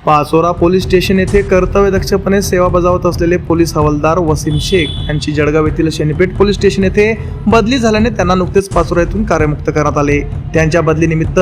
Pachora police station येथे कर्तव्यदक्षपणे सेवा बजावत असलेले पोलीस हवालदार वसीम शेख यांची जळगाव येथील शनीपेठ पोलीस स्टेशन येथे बदली झाल्याने त्यांना नुकतेच पाचोरा येथून कार्यमुक्त करण्यात आले। त्यांच्या बदलीनिमित्त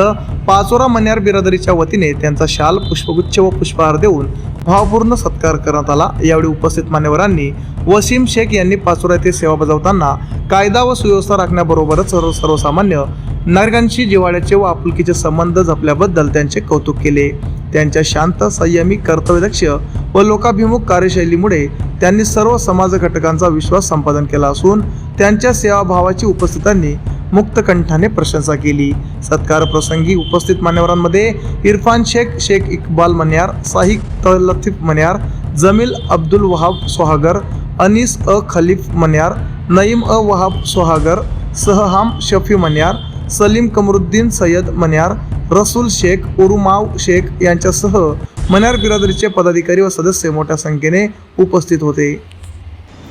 पाचोरा मन्यार बिरादरीच्या वतीने त्यांचा शाल, पुष्पगुच्छ व पुष्पहार देऊन भावपूर्ण सत्कार करण्यात आला। यावेळी उपस्थित मान्यवरांनी वसीम शेख यांनी पाचोरा येथे सेवा बजावताना कायदा व सुव्यवस्था राखण्याबरोबरच सर्वसामान्य नागरिकांशी जिव्हाळ्याचे व आपुलकीचे संबंध जपल्याबद्दल त्यांचे कौतुक केले। त्यांच्या शांत, संयमी, कर्तव्यदक्ष व लोकाभिमुख कार्यशैलीमुळे त्यांनी सर्व समाज घटकांचा विश्वास संपादन केला असून त्यांच्या सेवाभावाची उपस्थितांनी मुक्तकंठाने प्रशंसा केली। सत्कार प्रसंगी उपस्थित मान्यवरांमध्ये इरफान शेख, शेख इक्बाल मन्यार, साहिक लतीफ मन्यार, जमील अब्दुल वहाब सोहागर, अनीस खलीफ मन्यार, नईम वहाब सोहागर, सहहाम शफी मन्यार, सलीम कमरुद्दीन सय्यद मन्यार, रसूल शेख, उरुमाव शेख यांच्यासह मन्यार बिरादरीचे पदाधिकारी व सदस्य मोठ्या संख्येने उपस्थित होते।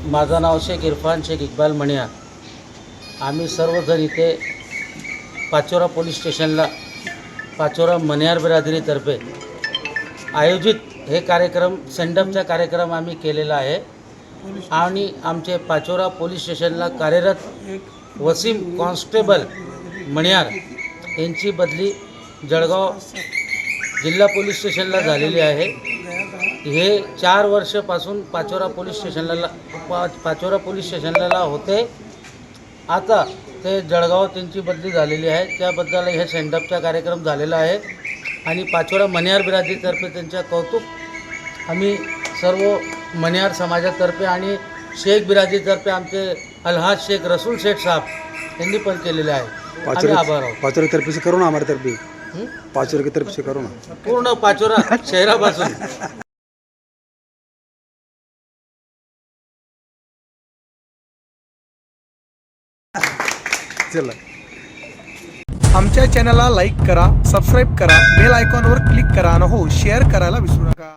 माझं नाव शेख इरफान शेख इक्बाल मन्यार। आम्ही सर्वजण इथे पाचोरा पोलीस स्टेशनला पाचोरा मन्यार बिरादरीतर्फे आयोजित हे कार्यक्रम सेंडअपचा कार्यक्रम आम्ही केलेला आहे आणि आमचे पाचोरा पोलीस स्टेशनला कार्यरत वसीम कॉन्स्टेबल मन्यार यांची बदली जळगाव जिल्हा पोलीस स्टेशनला झालेली आहे। हे 4 वर्षापासून पाचोरा पोलीस स्टेशनला होते। आता ते जळगाव त्यांची बदली झालेली आहे, त्याबद्दल हे सेंडअपचा कार्यक्रम झालेला आहे आणि पाचोरा मन्यार बिरादरीतर्फे त्यांच्या कौतुक आम्ही सर्व मन्यार समाजातर्फे आणि शेख बिरादरीतर्फे आमचे अलहाज शेख रसूल शेख साहब यांनी पण केलेले आहे। आम्ही आभार आहोत। पाचोरा तरफ से करो ना, हमारे तरफ भी पाचोरा की तरफ से करो ना, पूर्ण पाचोरा शहरापासून। चला आमच्या चॅनलला लाईक करा, सबस्क्राईब करा, बेल आयकॉनवर क्लिक करा आणि हो शेअर करायला विसरू नका।